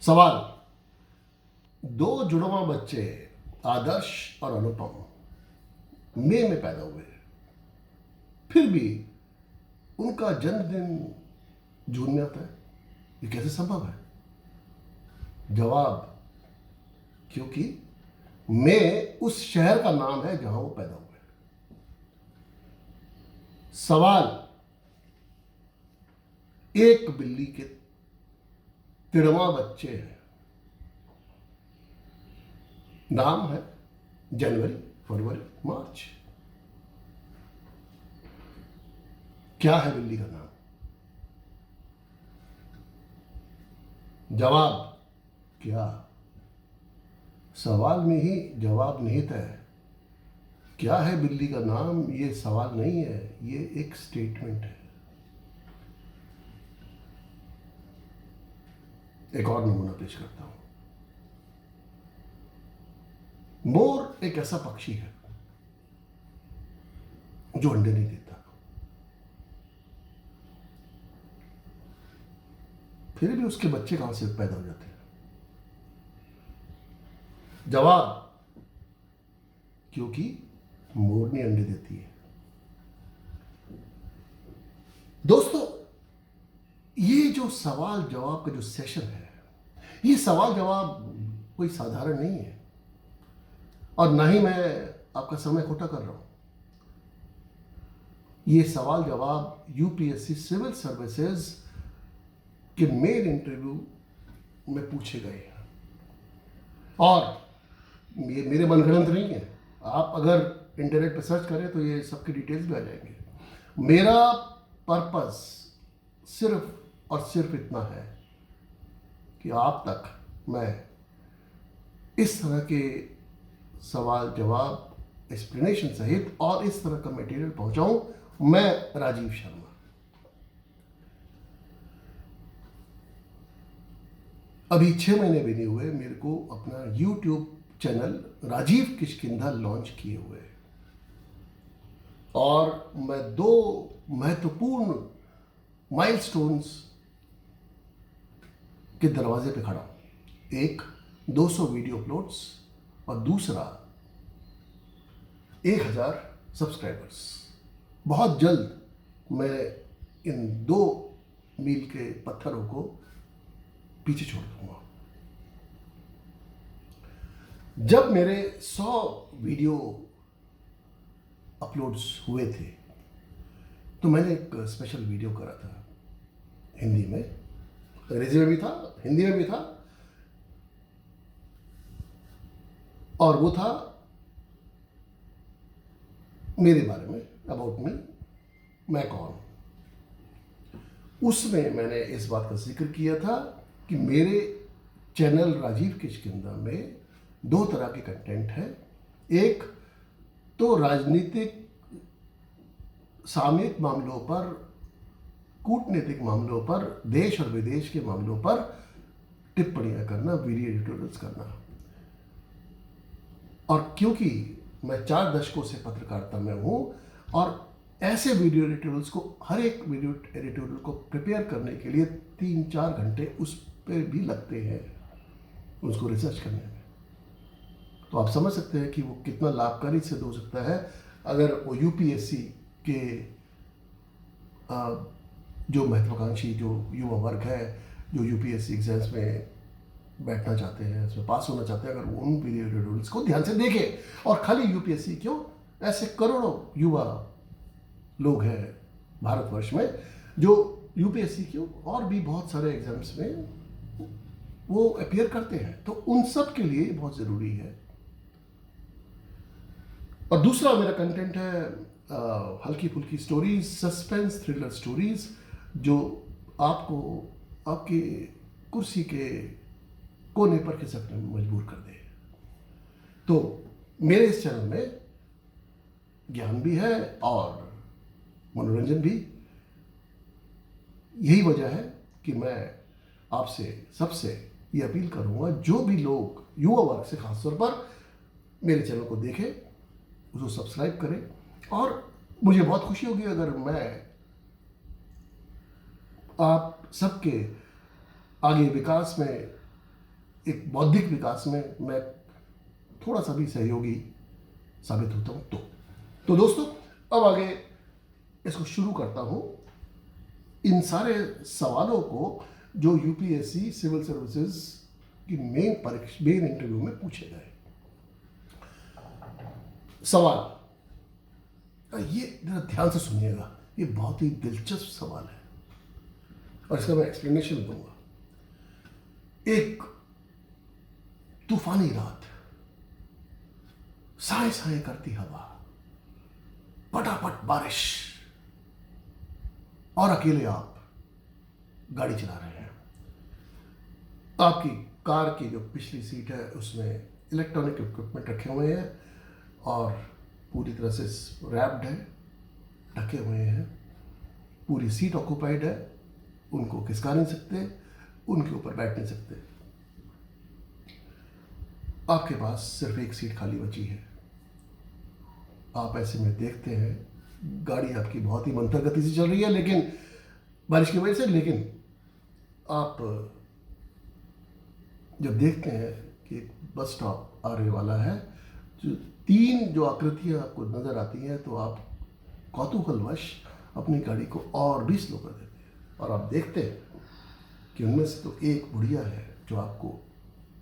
सवाल। दो जुड़वा बच्चे आदर्श और अनुपम मई में पैदा हुए, फिर भी उनका जन्मदिन जून में आता है। ये कैसे संभव है? जवाब, क्योंकि मई उस शहर का नाम है जहां वो पैदा हुए। सवाल। एक बिल्ली के तिड़वा बच्चे हैं, नाम है जनवरी, फरवरी, मार्च। क्या है बिल्ली का नाम? जवाब क्या? सवाल में ही जवाब निहित है। क्या है बिल्ली का नाम? ये सवाल नहीं है, ये एक स्टेटमेंट है। एक और नमूना पेश करता हूं। मोर एक ऐसा पक्षी है जो अंडे नहीं देता, फिर भी उसके बच्चे कहां से पैदा हो जाते हैं? जवाब, क्योंकि मोरनी अंडे देती है। दोस्तों, ये जो सवाल जवाब का जो सेशन है, ये सवाल जवाब कोई साधारण नहीं है, और ना ही मैं आपका समय खोटा कर रहा हूं। ये सवाल जवाब यूपीएससी सिविल सर्विसेज के मेन इंटरव्यू में पूछे गए हैं, और ये मेरे मनगढ़ंत नहीं है। आप अगर इंटरनेट पर सर्च करें तो ये सबके डिटेल्स भी आ जाएंगे। मेरा पर्पस सिर्फ और सिर्फ इतना है कि आप तक मैं इस तरह के सवाल जवाब एक्सप्लेनेशन सहित और इस तरह का मटेरियल पहुंचाऊं। मैं राजीव शर्मा। अभी 6 महीने भी नहीं हुए मेरे को अपना YouTube channel Rajiv Kishkindha launch किए हुए, और मैं 2 महत्वपूर्ण माइलस्टोन्स के दरवाजे पे खड़ा हूं। एक 200 वीडियो अपलोड्स, और दूसरा 1000 सब्सक्राइबर्स। बहुत जल्द मैं इन 2 मील के पत्थरों को पीछे छोड़ दूंगा। जब मेरे 100 वीडियो अपलोड्स हुए थे तो मैंने एक स्पेशल वीडियो करा था, हिंदी में, अंग्रेजी में भी था, हिंदी में भी था, और वो था मेरे बारे में, अबाउट मी, मैं कौन। उसमें मैंने इस बात का जिक्र किया था कि मेरे चैनल राजीव किष्किंधा में 2 तरह के कंटेंट है। एक तो राजनीतिक सामयिक मामलों पर, कूटनीतिक मामलों पर, देश और विदेश के मामलों पर टिप्पणियां करना, वीडियो एडिटोरियल्स करना। और क्योंकि मैं 4 दशकों से पत्रकारिता में हूं, और ऐसे वीडियो एडिटोरियल्स को, हर एक वीडियो एडिटोरियल को प्रिपेयर करने के लिए 3-4 घंटे उस पर भी लगते हैं, उसको रिसर्च करने में। तो आप समझ सकते हैं कि वो कितना लाभकारी सिद्ध हो सकता है अगर वो यूपीएससी के जो महत्वाकांक्षी जो युवा वर्ग है, जो यूपीएससी एग्जाम्स में बैठना चाहते हैं, उसमें पास होना चाहते हैं, अगर वो उन वीडियो एडिटोरियल्स को ध्यान से देखें। और खाली यूपीएससी क्यों, ऐसे करोड़ों युवा लोग हैं भारतवर्ष में जो यूपीएससी क्यों और भी बहुत सारे एग्जाम्स में वो अपीयर करते हैं, तो उन सब के लिए बहुत ज़रूरी है। और दूसरा मेरा कंटेंट है हल्की फुल्की स्टोरीज, सस्पेंस थ्रिलर स्टोरीज, जो आपको आपकी कुर्सी के कोने पर खिसकने में मजबूर कर दे। तो मेरे इस चैनल में ज्ञान भी है और मनोरंजन भी। यही वजह है कि मैं आपसे सबसे ये अपील करूंगा, जो भी लोग युवा वर्ग से खासतौर पर मेरे चैनल को देखें, उसको सब्सक्राइब करें। और मुझे बहुत खुशी होगी अगर मैं आप सबके आगे विकास में एक बौद्धिक विकास में मैं थोड़ा सा भी सहयोगी साबित होता हूँ। तो दोस्तों, अब आगे इसको शुरू करता हूँ इन सारे सवालों को जो यूपीएससी सिविल सर्विसेज की मेन इंटरव्यू में पूछे गए। सवाल ये जरा ध्यान से सुनिएगा, ये बहुत ही दिलचस्प सवाल है और इसका मैं एक्सप्लेनेशन दूंगा। एक तूफानी रात, साए साए करती हवा, पटापट बारिश और अकेले आप गाड़ी चला रहे हैं। आपकी कार की जो पिछली सीट है उसमें इलेक्ट्रॉनिक इक्विपमेंट रखे हुए हैं और पूरी तरह से रैप्ड है, ढके हुए हैं। पूरी सीट ऑक्यूपाइड है, उनको खिसका नहीं सकते, उनके ऊपर बैठ नहीं सकते। आपके पास सिर्फ एक सीट खाली बची है। आप ऐसे में देखते हैं गाड़ी आपकी बहुत ही मंथर गति से चल रही है, लेकिन बारिश की वजह से। लेकिन आप जब देखते हैं कि बस स्टॉप आने वाला है, जो तीन जो आकृतियां आपको नजर आती हैं, तो आप कौतूहलवश अपनी गाड़ी को और भी स्लो कर देते हैं और आप देखते हैं कि उनमें से तो एक बुढ़िया है जो आपको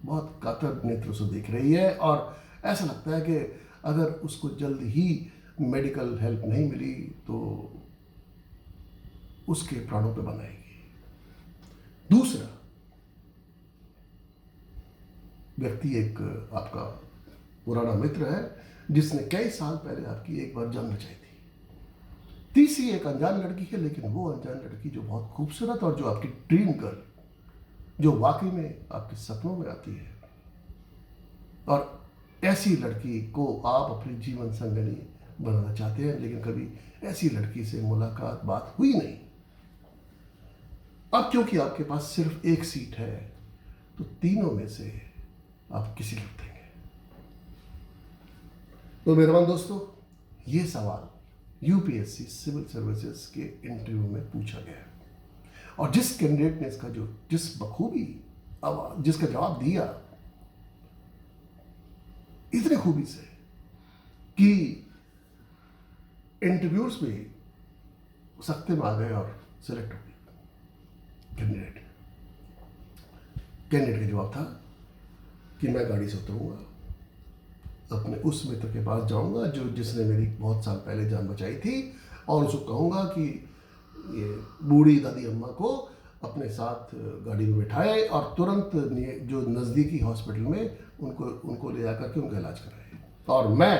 बहुत कातर नेत्रों से देख रही है और ऐसा लगता है कि अगर उसको जल्द ही मेडिकल हेल्प नहीं मिली तो उसके प्राणों पे बनाएगी। दूसरा व्यक्ति एक आपका पुराना मित्र है जिसने कई साल पहले आपकी एक बार जान बचाई थी। तीसरी एक अनजान लड़की है, लेकिन वो अनजान लड़की जो बहुत खूबसूरत और जो आपकी ड्रीम गर्ल, जो वाकई में आपके सपनों में आती है। और ऐसी लड़की को आप अपनी जीवन संगिनी बनाना चाहते हैं, लेकिन कभी ऐसी लड़की से मुलाकात बात हुई नहीं। अब क्योंकि आपके पास सिर्फ एक सीट है, तो तीनों में से आप किसी को देंगे। तो मेहरबान दोस्तों, ये सवाल यूपीएससी सिविल सर्विसेज के इंटरव्यू में पूछा गया है और जिस कैंडिडेट ने इसका जिस बखूबी जिसका जवाब दिया इतने खूबी से कि इंटरव्यूज में सख्ते में आ गए और सिलेक्ट हो गए। कैंडिडेट का जवाब था कि मैं गाड़ी से उतरूंगा, अपने उस मित्र के पास जाऊंगा जिसने मेरी बहुत साल पहले जान बचाई थी और उसको कहूंगा कि ये बूढ़ी दादी अम्मा को अपने साथ गाड़ी में बिठाए और तुरंत जो नज़दीकी हॉस्पिटल में उनको ले जाकर के उनका इलाज कराए। और मैं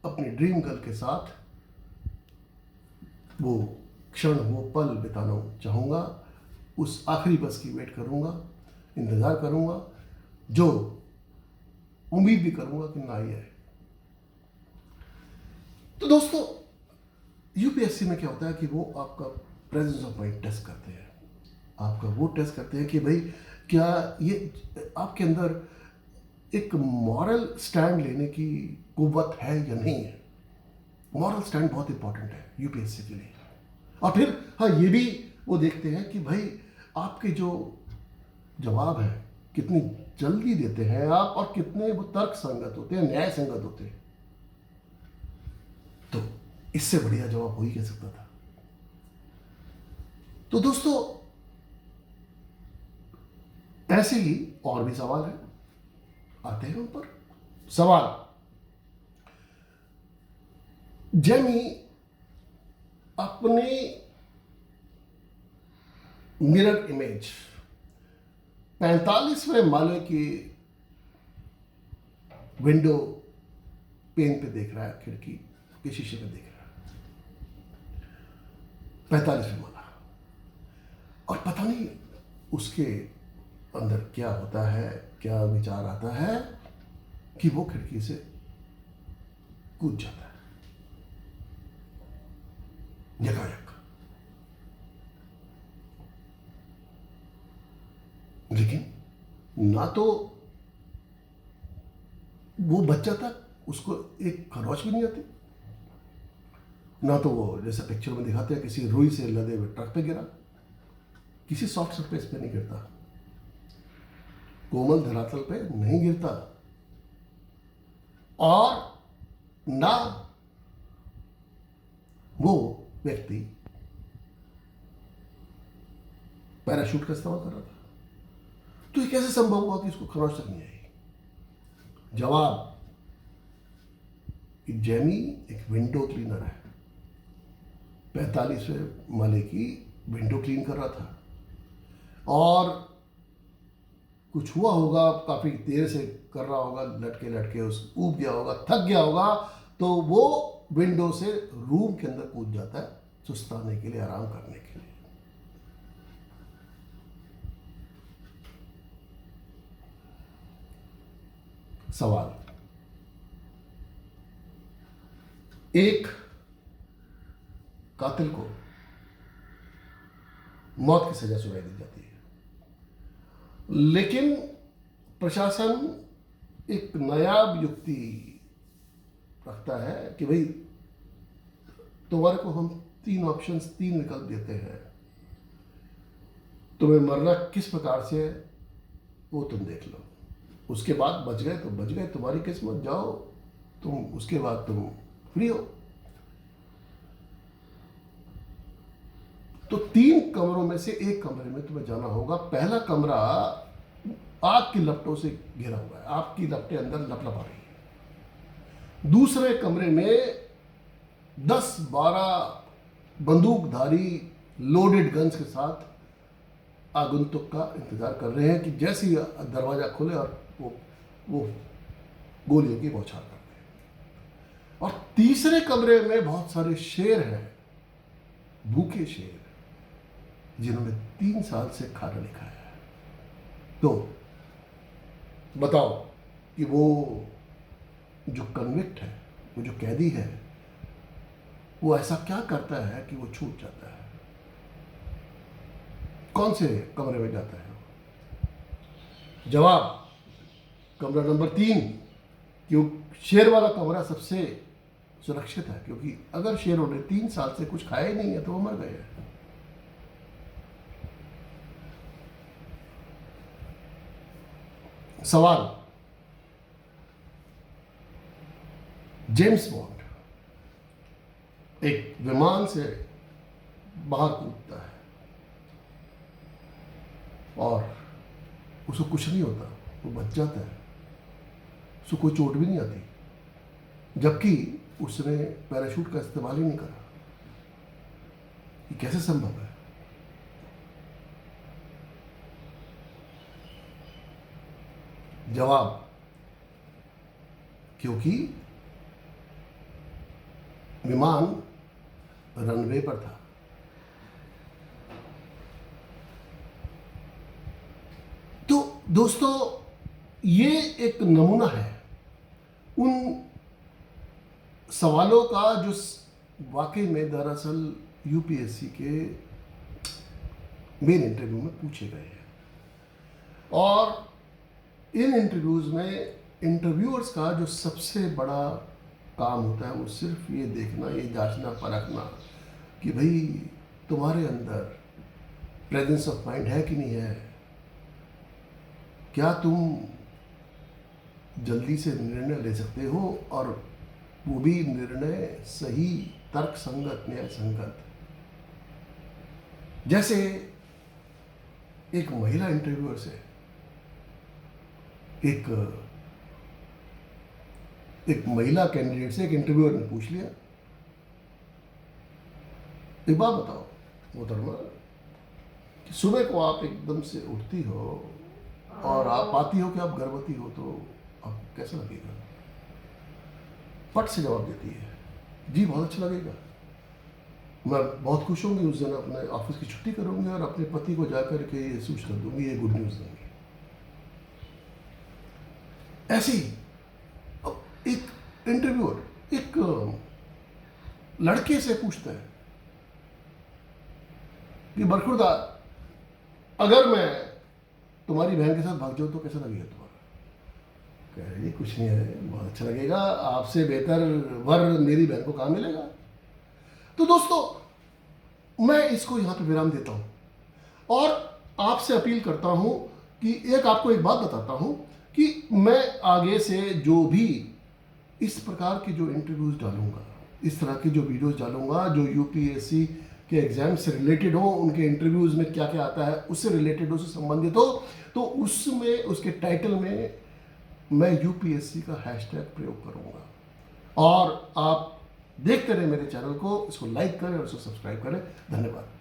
अपनी ड्रीम गर्ल के साथ वो क्षण, वो पल बिताना चाहूँगा। उस आखिरी बस की वेट करूँगा, इंतज़ार करूँगा, जो उम्मीद भी करूँगा कि ना ही आए। तो दोस्तों, यूपीएससी में क्या होता है कि वो आपका प्रेजेंस ऑफ माइंड टेस्ट करते हैं। आपका वो टेस्ट करते हैं कि भाई क्या ये आपके अंदर एक मॉरल स्टैंड लेने की कुव्वत है या नहीं है। मॉरल स्टैंड बहुत इंपॉर्टेंट है यूपीएससी के लिए। और फिर हाँ, ये भी वो देखते हैं कि भाई आपके जो जवाब है कितनी जल्दी देते हैं आप और कितने वो तर्क संगत होते हैं, न्याय संगत होते हैं। तो इससे बढ़िया जवाब हो ही कह सकता था। तो दोस्तों, ऐसे ही और भी सवाल है, आते हैं उन पर। सवाल, जेमी अपने मिरर इमेज 45वें माले की विंडो पेन पे देख रहा है, खिड़की के शीशे पे देख रहा है, 45वें माला। और पता नहीं उसके अंदर क्या होता है, क्या विचार आता है कि वो खिड़की से कूद जाता है यकायक। लेकिन ना तो वो बच जाता, उसको एक खरोच भी नहीं आती, ना तो वो जैसा पिक्चर में दिखाते हैं किसी रुई से लदे हुए ट्रक पे गिरा, किसी सॉफ्ट सरफेस पे नहीं गिरता। कोमल धरातल पे नहीं गिरता, और ना वो व्यक्ति पैराशूट का इस्तेमाल कर रहा था। तो ये कैसे संभव हुआ कि इसको खरोंच तक नहीं आई? जवाब, कि जेमी एक विंडो क्लीनर है, 45वें माले की विंडो क्लीन कर रहा था, और कुछ हुआ होगा, काफी देर से कर रहा होगा, लटके लटके उस ऊब गया होगा, थक गया होगा, तो वो विंडो से रूम के अंदर कूद जाता है सुस्ताने के लिए, आराम करने के लिए। सवाल, एक कातिल को मौत की सजा सुनाई दी जाती है, लेकिन प्रशासन एक नायाब युक्ति रखता है कि भाई तुम्हारे को हम 3 ऑप्शंस, 3 विकल्प देते हैं, तुम्हें मरना किस प्रकार से है वो तुम देख लो, उसके बाद बच गए तो बच गए, तुम्हारी किस्मत, जाओ तुम, उसके बाद तुम फ्री हो। तो 3 कमरों में से एक कमरे में तुम्हें जाना होगा। पहला कमरा आग की लपटों से घिरा हुआ है, आग की लपटें अंदर लपलपा रही है। दूसरे कमरे में 10-12 बंदूकधारी लोडेड गन्स के साथ आगंतुक का इंतजार कर रहे हैं कि जैसे ही दरवाजा खुले और वो गोलियों की बौछार करते हैं। और तीसरे कमरे में बहुत सारे शेर हैं, भूखे शेर, जिन्होंने 3 साल से खाना नहीं खाया है। तो बताओ कि वो जो कन्विक्ट है, वो जो कैदी है, वो ऐसा क्या करता है कि वो छूट जाता है? कौन से कमरे में जाता है? जवाब, कमरा नंबर 3, क्यों शेर वाला कमरा सबसे सुरक्षित है, क्योंकि अगर शेरों ने 3 साल से कुछ खाया ही नहीं है तो वो मर गए हैं। सवाल, जेम्स बॉन्ड एक विमान से बाहर कूदता है और उसको कुछ नहीं होता, वो बच जाता है, उसको कोई चोट भी नहीं आती, जबकि उसने पैराशूट का इस्तेमाल ही नहीं करा। ये कैसे संभव है? जवाब, क्योंकि विमान रनवे पर था। तो दोस्तों, ये एक नमूना है उन सवालों का जो वाकई में दरअसल यूपीएससी के मेन इंटरव्यू में पूछे गए हैं। और इन इंटरव्यूज में इंटरव्यूअर्स का जो सबसे बड़ा काम होता है वो सिर्फ ये देखना, ये जांचना परखना कि भाई तुम्हारे अंदर प्रेजेंस ऑफ माइंड है कि नहीं है, क्या तुम जल्दी से निर्णय ले सकते हो, और वो भी निर्णय सही, तर्क संगत, न्याय संगत। जैसे एक महिला इंटरव्यूअर से एक महिला कैंडिडेट से एक इंटरव्यूअर ने पूछ लिया, एक बात बताओ मोहतरमा, कि सुबह को आप एकदम से उठती हो और आप पाती हो कि आप गर्भवती हो, तो आपको कैसा लगेगा? फट से जवाब देती है, जी बहुत अच्छा लगेगा, मैं बहुत खुश होंगी, उस दिन अपने ऑफिस की छुट्टी करूंगी और अपने पति को जाकर के ये सूचना दूंगी, ये गुड न्यूज़ दूंगी। ऐसे ही एक इंटरव्यूअर एक लड़के से पूछता है कि बरखुरदार, अगर मैं तुम्हारी बहन के साथ भाग जाऊं तो कैसा लगेगा तुम्हारा? कह रही कुछ नहीं है, बहुत अच्छा लगेगा, आपसे बेहतर वर मेरी बहन को कहाँ मिलेगा। तो दोस्तों, मैं इसको यहाँ पे विराम देता हूँ और आपसे अपील करता हूँ कि एक आपको एक बात बताता हूँ कि मैं आगे से जो भी इस प्रकार के जो इंटरव्यूज डालूंगा, इस तरह की जो वीडियोस डालूंगा जो यूपीएससी के एग्जाम से रिलेटेड हो, उनके इंटरव्यूज में क्या क्या आता है उससे रिलेटेड, उससे संबंधित हो, तो उसमें उसके टाइटल में मैं यूपीएससी का हैशटैग प्रयोग करूंगा। और आप देखते रहे मेरे चैनल को, इसको लाइक करें और इसको सब्सक्राइब करें। धन्यवाद।